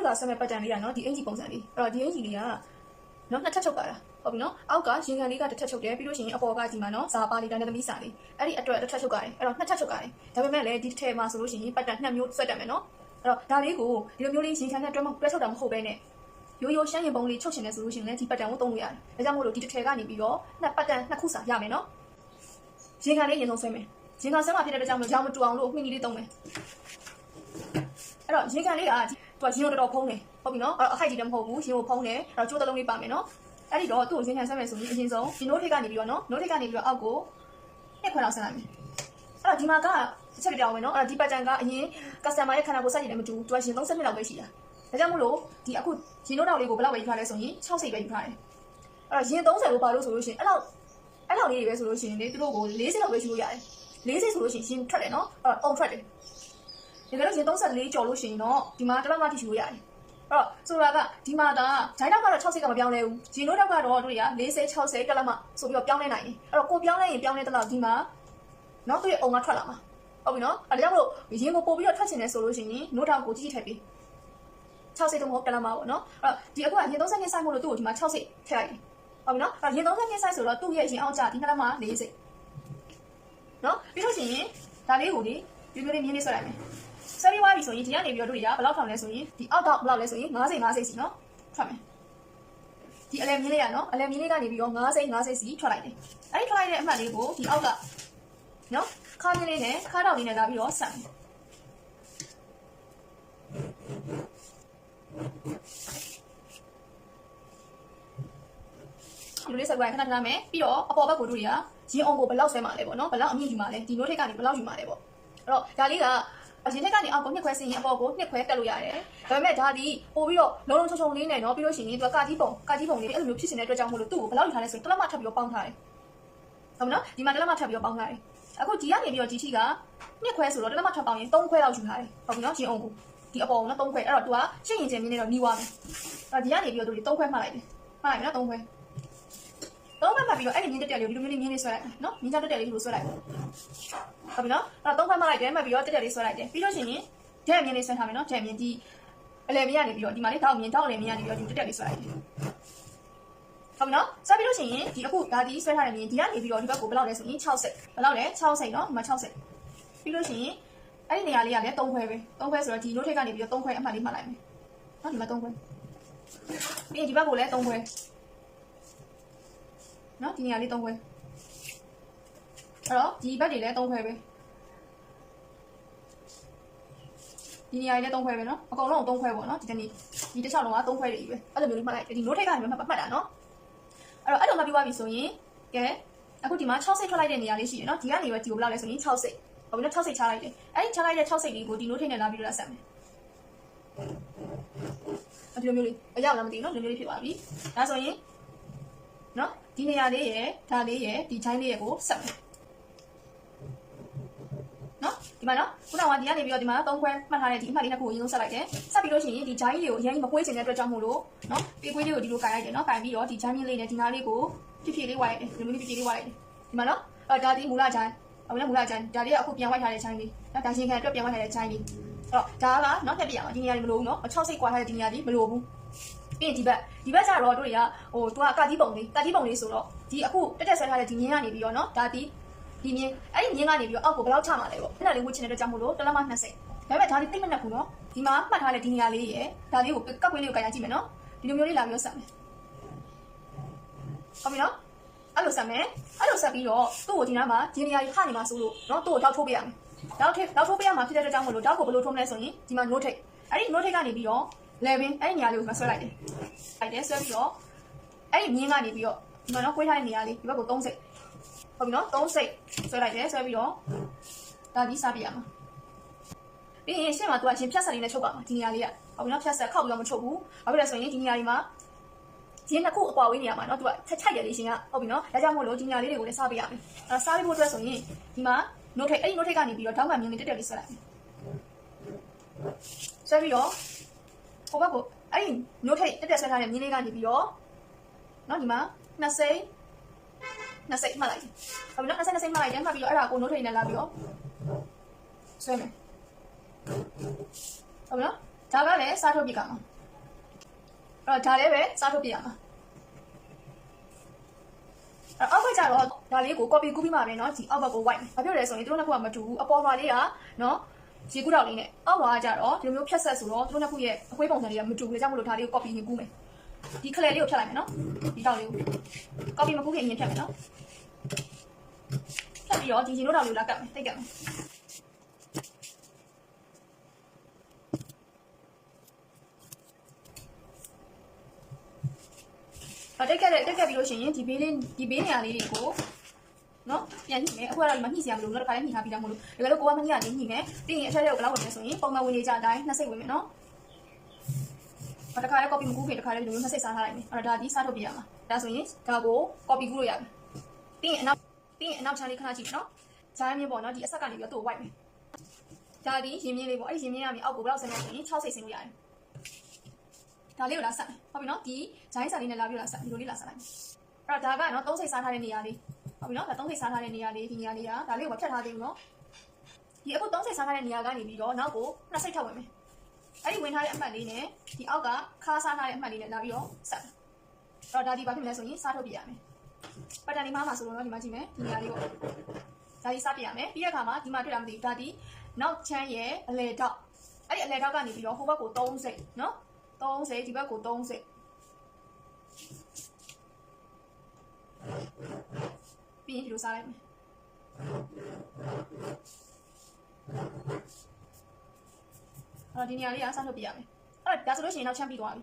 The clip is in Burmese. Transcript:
လာဆက်မဲ့ပတ်တန်လေးကနော်ဒီအင်ဂျီပုံစံလေးအဲ့တော့ဒီအင်ဂျီလေးကနော်နှစ်ထပ်ချုပ်ပါလားဟုတ်ပြီနော်အောက်ကရင်ခံလေးကတစ်ထပ်ချုပ်တယ်ပြီးလို့ရှိရင်အပေါ်ကဒီမှာနော်ဇာပါလေးဒါနဲ့သမီးစာလေးအဲ့ဒီအတွက်တစ်ထပ်ချုပ်ကြတယ်အဲ့တော့နှစ်ထပ်ချုပ်ကြတယ်ဒါပေမဲ့လည်းဒီတစ်ထည့်မှာဆိုလို့ရှိရင်ပတ်တန်နှစ်မျိုးဆွဲတက်မယ်နော်အဲ့တော့ဒါလေးကိုဒီလိုမျိုးလေးရင်ခံနဲ့တွဲချုပ်တာမဟုတ်ဘဲနဲ့ရိုးရိုးရှမ်းရင်ပုံလေးချုပ်ချင်တယ်ဆိုလို့ရှိရင်လည်းဒီပတ်တန်ကိုသုံးလို့ရတယ်ဒါကြောင့်မို့လို့ဒီတစ်ထည့်ကနေပြီးတော့နှစ်ပတ်တန်နှစ်ခုစာရမယ်နော်ရင်ခံလေးရင်ဆုံးဆွဲမယ်ရင်ခံဆွဲမှာဖြစ်တဲ့အတွက်ကြောင့်မို့ရောင်မတူအောင်လို့အခွင့်အရေးလေးသုံးမယ်အဲ့တော့ရင်ခံလေးကသူကရင်တော်တော်ဖုံးတယ်ဟုတ်ပြီနော်အဲ့တော့အခိုက်ကြီးလည်းမဟုတ်ဘူးရင်ကိုဖုံးတယ်အဲ့တော့ကျိုးတစ်လုံးလေးပါမယ်နော်အဲ့ဒီတော့သူ့ကိုရင်ခံဆက်မယ်ဆိုရင်အရင်ဆုံးဒီနိုးထိပ်ကနေပြီးတော့နော်နိုးထိပ်ကနေပြီးတော့အောက်ကိုနှစ်ခွက်လောက်ဆင်းလိုက်မယ်အဲ့တော့ဒီမှာကချက်ပြောင်းမယ်နော်အဲ့တော့ဒီပတ်တန်ကအရင် customer ရဲ့ခန္ဓာကိုယ်စက်ရည်လည်းမတူဘူးသူကရင်30မိနစ်လောက်ပဲရှိတာဒါကြောင့်မို့လို့ဒီအခုရင်နိုးတောက်လေးကိုဘယ်လောက်ပဲယူထားလဲဆိုရင်60ပဲယူထားတယ်အဲ့တော့ရင်30လို့ပါလို့ဆိုလို့ရှိရင်အဲ့လောက်လေးတွေပဲဆိုလို့ရှိရင်လေသူတို့ကို40လောက်ပဲယူလို့ရတယ်40ဆိုလို့ရှိရင်ထွက်တယ်နော်အဲ့တော့အုံထွက်တယ်ဒီကတော့ရင်34ကျော်လို့ရှိရင်တော့ဒီမှာတစ်လောက်မှထိယူလို့ရတယ်အဲ့တော့ဆိုတာကဒီမှာကဂျိုင်းတော့ကတော့60ကမပြောင်းလဲဘူးဂျင်းတို့တော့ကတော့တို့တွေက40 60တက်လောက်မှဆိုပြီးတော့ပြောင်းလဲနိုင်တယ်အဲ့တော့ကိုပြောင်းလဲရင်ပြောင်းလဲတက်လောက်ဒီမှာနောက်သူ့ရဲ့အုံကထွက်လာမှာဟုတ်ပြီနော်အဲ့ဒါကြောင့်မလို့ရင်ကိုပို့ပြီးတော့ထွက်ချင်တယ်ဆိုလို့ရှိရင်နို့ထောင်ကိုကြီးထည့်ပြီး60တော့မဟုတ်တက်လောက်မှာပေါ့နော်အဲ့တော့ဒီအခုကရင်30နှစ်ဆိုင်မို့လို့သူ့ကိုဒီမှာ60ထည့်လိုက်တယ်ဟုတ်ပြီနော်အဲ့ရင်30နှစ်ဆိုင်ဆိုတော့သူ့ရဲ့ရင်အောက်ကျဒီနှစ်လောက်မှ40နော်ပြီးလို့ရှိရင်ဒါလေးကိုဒီမျိုးလေးမြင်းလေးဆွဲလိုက်မယ်ဆွဲပြီးသွားပြီဆိုရင်ဒီကနေပြီးတော့တို့တွေကဘယ်လောက်ထောင်လဲဆိုရင်ဒီအောက်တော့ဘယ်လောက်လဲဆိုရင်50စီနော်ထွက်မယ်ဒီအလဲမြင်းလေးကနော်အလဲမြင်းလေးကနေပြီးတော့50စီထွက်လိုက်တယ်အဲ့ဒီထွက်လိုက်တဲ့အမှတ်လေးကိုဒီအောက်ကနော်ခါမြင်းလေးနဲ့ခါတောက်လေးနဲ့လာပြီးတော့ဆက်မယ်ဒီလိုလေးဆက်ကြိုင်ခဏခဏမယ်ပြီးတော့အပေါ်ဘက်ကိုတို့တွေကရင်အောင်ကိုဘယ်လောက်ဆွဲမှာလဲပေါ့နော်ဘယ်လောက်အမြင့်ယူမှာလဲဒီနိုးထိပ်ကနေဘယ်လောက်ယူမှာလဲပေါ့အဲ့တော့ဒါလေးကအရင်ထက်ကနေအောက်ကိုနှစ်ခွဲဆင်းရင်အပေါ်ကိုနှစ်ခွဲတက်လို့ရတယ်။ဒါပေမဲ့ဒါဒီပို့ပြီးတော့လုံးလုံးချုံချုံလေးနဲ့နော်ပြီးလို့ရှိရင်သူကကာကြီးပုံလေးအဲ့လိုမျိုးဖြစ်နေတဲ့အတွက်ကြောင့်မို့လို့သူ့ကိုဘယ်လောက်ယူထားလဲဆိုရင်တစ်လက်မထပ်ပြီးတော့ပေါင်းထားတယ်။ဟုတ်မနော်ဒီမှာတစ်လက်မထပ်ပြီးတော့ပေါင်းထားတယ်။အခုဒီကနေပြီးတော့ဒီထိကနှစ်ခွဲဆိုတော့တစ်လက်မထပ်ပေါင်းရင်3ခွဲလောက်ယူထားတယ်။ဟုတ်ပြီနော်ရင်အောင်ကိုဒီအပေါ်ကနော်3ခွဲအဲ့တော့သူကရှင်းရင်ချင်းမြင်းနေတော့နီးသွားမယ်။အဲ့ဒီကနေပြီးတော့သူ3ခွဲမှတ်လိုက်တယ်။မှတ်လိုက်မယ်နော်3ခွဲတော့မှတ်ပြီးတော့အဲ့ဒီမြင်းတက်လေးကိုဒီလိုမျိုးလေးမြင်းလေးဆွဲလိုက်နော်မြင်းချောက်တက်လေးကိုဆွဲလိုက်ဟုတ်ပြီနော်အဲ့တော့3ခွဲမှတ်လိုက်တယ်မှတ်ပြီးတော့တက်လေးဆွဲလိုက်တယ်ပြီးလို့ရှိရင်ဒက်မြင်းလေးဆွဲထားမယ်နော်ဒက်မြင်းဒီအလဲမြင်းကနေပြီးတော့ဒီမှာလေးတောက်မြင်းတောက်အလဲမြင်းကနေပြီးတော့ဒီတက်လေးဆွဲလိုက်တယ်ဟုတ်ပြီနော်ဆွဲပြီးလို့ရှိရင်ဒီအခုဒါဒီဆွဲထားတဲ့မြင်းဒီကနေပြီးတော့ဒီဘက်ကိုဘယ်လောက်လဲဆိုရင်60ဘယ်လောက်လဲ60နော်ဒီမှာ60ပြီးလို့ရှိရင်အဲ့ဒီနေရာလေးကလည်း3ခွဲပဲ3ခွဲဆိုတော့ဒီနို့ထိပ်ကနေပြီးတော့3ခွဲအမှတ်လေးမှတ်လိုက်မယ်နော်ဒီမှာ3ခွဲပြီးရင်ဒီဘက်ကိုလည်း3ခွဲနော်ဒီနေရာလေး3ခွဲအဲ့တော့ဒီဘက်တွေလည်း3ခွဲပဲဒီနေရာလေး3ခွဲပဲနော်အကုန်လုံး3ခွဲပေါ့နော်ဒီတစ်ချောင်းလုံးက3ခွဲတွေကြီးပဲအဲ့လိုမျိုးလေးမှတ်လိုက်ဒီနို့ထိပ်ကနေမှတ်တာနော်အဲ့တော့မှတ်ပြီးသွားပြီဆိုရင်ကဲအခုဒီမှာ60ထွက်လိုက်တဲ့နေရာလေးရှိတယ်နော်ဒီကနေပဲဒီကိုဘယ်လောက်လဲဆိုရင်60ဟုတ်ပြီနော်60ချလိုက်တယ်အဲ့ဒီချလိုက်တဲ့60လေးကိုဒီနို့ထိပ်နဲ့လာပြီးတော့ဆက်မယ်ဒီလိုမျိုးလေးအရောက်လာမသိဘူးနော်ဒီလိုမျိုးလေးဖြစ်သွားပြီဒါဆိုရင်နော်ဒီနေရာလေးရယ်ဒါလေးရယ်ဒီချိုင်းလေးရယ်ကိုဆက်မယ်နော်ဒီမှာနော်ခုနကဒီကနေပြီးတော့ဒီမှာ3ခွဲမှတ်ထားတဲ့ဒီအမှတ်လေးနှစ်ခုကိုအရင်ဆုံးဆက်လိုက်တယ်ဆက်ပြီးလို့ရှိရင်ဒီချိုင်းလေးကိုအရင်မကွေးချင်တဲ့အတွက်ကြောင့်မို့လို့နော်ပြေးကွေးလေးကိုဒီလိုကင်လိုက်တယ်နော်ကင်ပြီးတော့ဒီချိုင်းမြင်းလေးနဲ့ဒီနားလေးကိုဖြည်းဖြည်းလေးဝိုက်လိုက်တယ်ဒီလိုမျိုးဖြည်းဖြည်းလေးဝိုက်လိုက်တယ်ဒီမှာနော်ဒါဒီမူလချိုင်းဟုတ်လားမူလချိုင်းဒါလေးကအခုပြန်ဝိုက်ထားတဲ့ချိုင်းလေးနော်ဒါရှင်ခံအတွက်ပြန်ဝိုက်ထားတဲ့ချိုင်းလေးအဲ့တော့ဒါကနော်တက်ပြရအောင်ဒီနေရာလေးမလိုဘူးနော်60ကွာထားတဲ့ဒီနေရာလေးမလိုဘူးပြီးရင်ဒီဘက်ကျတော့တို့တွေကသူကကာကြီးပုံလေးဆိုတော့ဒီအခုတက်ဆွဲထားတဲ့ဒီမြင်းကနေပြီးတော့နော်ဒါဒီမြင်းအဲ့ဒီမြင်းကနေပြီးတော့အောက်ကိုဘယ်လောက်ချမှာလဲပေါ့အဲ့ဒါလေးဝှချင်တဲ့အတွက်ကြောင့်မို့လို့တစ်လက်မ20ဒါပေမဲ့ဒါဒီသိမနဲ့ခုနော်ဒီမှာမှတ်ထားတဲ့ဒီနေရာလေးရယ်ဒါလေးကိုကပ်ကွင်းလေးကိုကြိုင်ရကြည့်မယ်နော်ဒီလိုမျိုးလေးလာပြီးတော့ဆက်မယ်ဟုတ်ပြီနော်အဲ့လိုဆက်မယ်အဲ့လိုဆက်ပြီးတော့သူ့ကိုဒီနားမှာဒီနေရာကြီးခနေမှာဆိုလို့နော်သူ့ကိုတောက်ထိုးပေးရမယ်တောက်ထိုးပေးရမှာဖြစ်တဲ့အတွက်ကြောင့်မို့လို့တောက်ကိုဘယ်လိုထိုးမလဲဆိုရင်ဒီမှာ note ထိပ်အဲ့ဒီ note ထိပ်ကနေပြီးတော့ 11အဲ့ဒီနေရာလေးကိုဆွဲလိုက်တယ်ဆွဲပြီးတော့အဲ့ဒီမြင်းကနေပြီးတော့ဒီမှာနော်ကွေးထားတဲ့နေရာလေးဒီဘက်ကို30ဟုတ်ပြီနော်30ဆွဲလိုက်တယ်ဆွဲပြီးတော့ဒါဒီစားပြရမှာပြီးရင်ရှေ့မှာသူကရှင်ဖြတ်ဆက်လေးနဲ့ချုပ်ပါမှာဒီနေရာလေးကဟုတ်ပြီနော်ဖြတ်ဆက်ခောက်ပြီးတော့မချုပ်ဘူးဘာဖြစ်လဲဆိုရင်ဒီနေရာလေးမှာရင်းနှစ်ခုအကွာဝေးနေရမှာနော်သူကချိုက်ရလေးရှင်ကဟုတ်ပြီနော်ဒါကြောင့်မို့လို့ဒီနေရာလေးတွေကိုလည်းစားပေးရမယ်အဲ့စားပေးဖို့အတွက်ဆိုရင်ဒီမှာ note ထိပ်အဲ့ဒီ note ထိပ်ကနေပြီးတော့ထောက်မှန်မြင်းလေးတက်တက်လေးဆွဲလိုက်မယ်ဆွဲပြီးတော့ဟိုဘက်ကိုအဲ့ဒီ note ထိပ်တက်တက်ဆွဲထားတဲ့မြင်းလေးကနေပြီးတော့နော်ဒီမှာ20မှတ်လိုက်တယ်ဟုတ်ပြီနော်20မှတ်လိုက်တယ်မှတ်ပြီးတော့အဲ့ဒါကို note ထိပ်နဲ့လာပြီးတော့ဆွဲမယ်ဟုတ်ပြီနော်ဒါကလည်းစားထုတ်ပြကမှာ အဲ့တော့ဒါလည်းပဲစားထုတ်ပြရမှာအောက်ဘက်ကျတော့ဒါလေးကို copy ကူးပြီးမှပဲเนาะဒီအောက်ဘက်ကို white ဘာဖြစ်လဲဆိုရင်တို့နှစ်ခုကမတူဘူးအပေါ်မှာလေးကเนาะရေကူးတော့လေးနဲ့အောက်မှာကျတော့ဒီလိုမျိုးဖြတ်ဆက်ဆိုတော့တို့နှစ်ခုရဲ့အခွေးပုံစံတွေကမတူဘူးလေကြောင့်မလို့ဒါလေးကို copy ရင်ကူးမယ်ဒီခလဲလေးကိုဖြတ်လိုက်မယ်เนาะဒီတောက်လေးကို copy မကူးခင်အရင်ဖြတ်မယ်เนาะဖြတ်ပြီးတော့ဒီရေလို့တောက်လေးကိုလာကတ်မယ်တိတ်ကတ်မယ်တက်ခဲ့ပြီးလို့ရှိရင်ဒီဘေးနေရာလေးတွေကိုနော်ပြန်ညှိမယ်အခုကတော့ဒီမှာညှိစရာမလိုဘူးတော့တစ်ခါလေးညှိထားပြီးတော့မလို့တကယ်လို့ကိုကမညှိရနေညှိမယ်ပြီးရင်အထက်ထဲကိုဘယ်လောက်ဝင်လဲဆိုရင်ပုံမှန်ဝင်နေကြအတိုင်းနှစ်စိတ်ဝင်မယ်နော်တစ်ခါလေး copy မကူးခင်တစ်ခါလေးဒီလိုနှစ်စိတ်စားထားလိုက်မယ်အဲ့တော့ဒါဒီစားထုတ်ပြရမှာဒါဆိုရင်ဒါကို copy ကူးလို့ရပြီပြီးရင်အနောက်ချမ်းလေးခဏကြည့်နော်ဂျားမြင်းပေါ့နော်ဒီအဆက်ကနေပြီးတော့သူ့ကို white မယ်ဒါဒီရင်မြင်းလေးပေါ့အဲ့ဒီရင်မြင်းရပြီအောက်ကိုဘယ်လောက်ဆင်းလဲဆိုရင်6စိတ်ဆင်းလို့ရတယ်ဒါလေးကိုလာဆက်မယ်ဟုတ်ပြီနော်ဒီဂျိုင်းစာလေးနဲ့လာပြီးလာဆက်ဒီလိုလေးလာဆက်လိုက်မယ်အဲ့တော့ဒါကနော်3စိတ်စားထားတဲ့နေရာလေးဟုတ်ပြီနော်ဒါ3စိတ်စားထားတဲ့နေရာလေးဒီနေရာလေးကဒါလေးကိုမဖြတ်ထားသေးဘူးနော်ဒီအခု3စိတ်စားထားတဲ့နေရာကနေပြီးတော့နောက်ကို2စိတ်ထပ်ဝင်မယ်အဲ့ဒီဝင်ထားတဲ့အမှတ်လေးနဲ့ဒီအောက်ကခါးစားထားတဲ့အမှတ်လေးနဲ့လာပြီးတော့ဆက်အဲ့တော့ဒါဒီဘာဖြစ်မလဲဆိုရင်စားထုတ်ပြရမယ်ပတ်တန်လေးမှာဆိုတော့ဒီမှာကြည့်မယ်ဒီနေရာလေးပေါ့ဒါဒီစားပြရမယ်ပြီးတဲ့အခါမှာဒီမှာတွေ့တာမသိဘူးဒါဒီနောက်ချမ်းရဲ့အလဲတော့အဲ့ဒီအလဲတော့ကနေပြီးတော့ဟိုဘက်ကို3စိတ်နော်30ဒီဘက်ကို30ပြီးရင်ဒီလိုစားလိုက်မယ်အဲ့တော့ဒီနေရာလေးကစားထုတ်ပြရမယ်အဲ့ဒါဆိုလို့ရှိရင်နောက်ချမ်းပြီးသွားပြီ